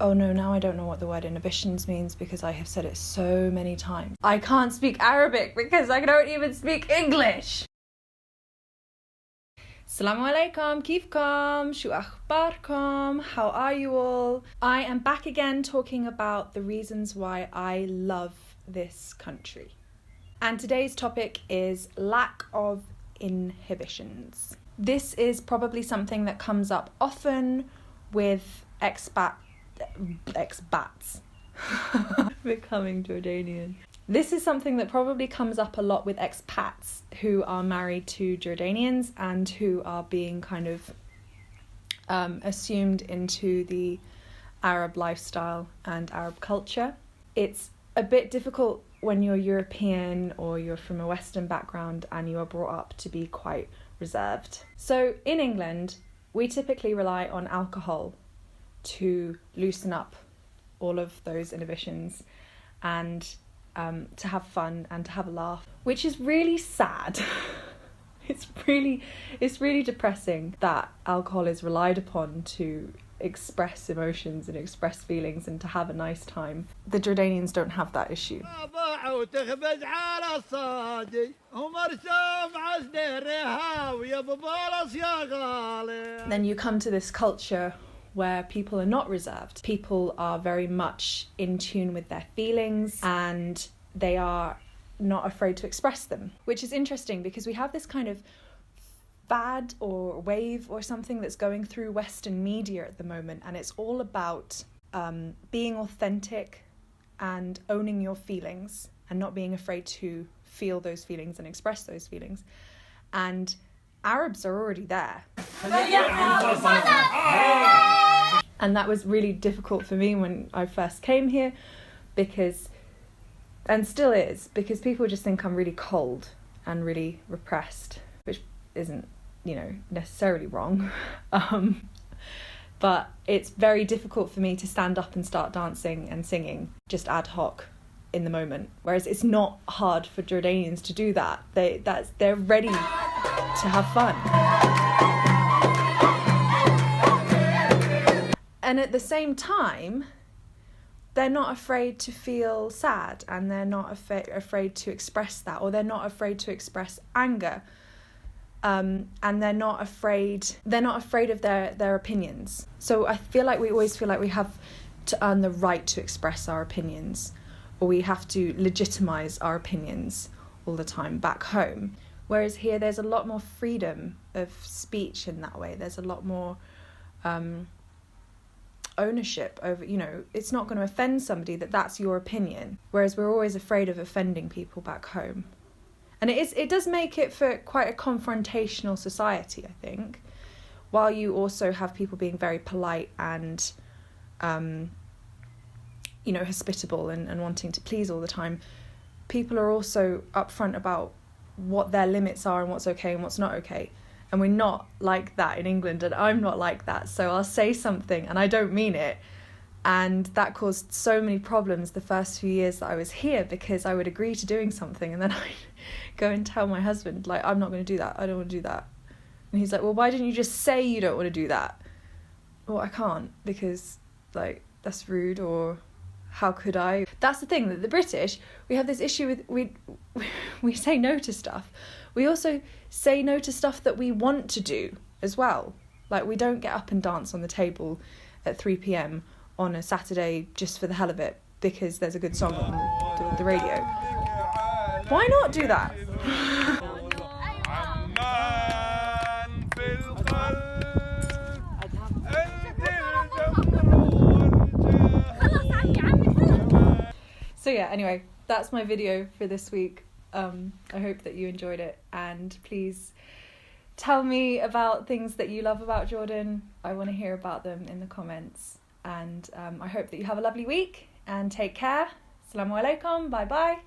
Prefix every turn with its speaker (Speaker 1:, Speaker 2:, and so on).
Speaker 1: Oh no, now I don't know what the word inhibitions means because I have said it so many times. I can't speak Arabic because I don't even speak English. Assalamu alaikum, kifkom, shu akhbarkom, how are you all? I am back again talking about the reasons why I love this country. And today's topic is lack of inhibitions. This is probably something that comes up often with expats. Becoming Jordanian. This is something that probably comes up a lot with expats who are married to Jordanians and who are being kind of assumed into the Arab lifestyle and Arab culture. It's a bit difficult when you're European or you're from a Western background and you are brought up to be quite reserved. So in England, we typically rely on alcohol to loosen up all of those inhibitions and to have fun and to have a laugh, which is really sad. It's really depressing that alcohol is relied upon to express emotions and express feelings and to have a nice time. The Jordanians don't have that issue. Then you come to this culture where people are not reserved. People are very much in tune with their feelings and they are not afraid to express them, which is interesting because we have this kind of fad or wave or something that's going through Western media at the moment, and it's all about being authentic and owning your feelings and not being afraid to feel those feelings and express those feelings. And Arabs are already there. And that was really difficult for me when I first came here because, and still is, because people just think I'm really cold and really repressed, which isn't, necessarily wrong. But it's very difficult for me to stand up and start dancing and singing just ad hoc in the moment. Whereas it's not hard for Jordanians to do that. They're ready to have fun. And at the same time, they're not afraid to feel sad and they're not afraid to express that, or they're not afraid to express anger. And they're not afraid of their opinions. So I feel like we always feel like we have to earn the right to express our opinions, or we have to legitimize our opinions all the time back home. Whereas here there's a lot more freedom of speech in that way. There's a lot more ownership over, it's not going to offend somebody that's your opinion. Whereas we're always afraid of offending people back home. And it does make it for quite a confrontational society, I think, while you also have people being very polite and, hospitable and wanting to please all the time. People are also upfront about what their limits are and what's okay and what's not okay. And we're not like that in England, and I'm not like that. So I'll say something and I don't mean it. And that caused so many problems the first few years that I was here, because I would agree to doing something and then I'd go and tell my husband, like, I'm not going to do that. I don't want to do that. And he's like, well, why didn't you just say you don't want to do that? Well, I can't because, that's rude, or how could I? That's the thing, that the British, we have this issue with, we say no to stuff. We also say no to stuff that we want to do as well. Like, we don't get up and dance on the table at 3 p.m. on a Saturday just for the hell of it because there's a good song on the radio. Why not do that? So yeah, anyway, that's my video for this week. I hope that you enjoyed it, and please tell me about things that you love about Jordan. I want to hear about them in the comments. And I hope that you have a lovely week and take care. Assalamu alaikum. Bye bye.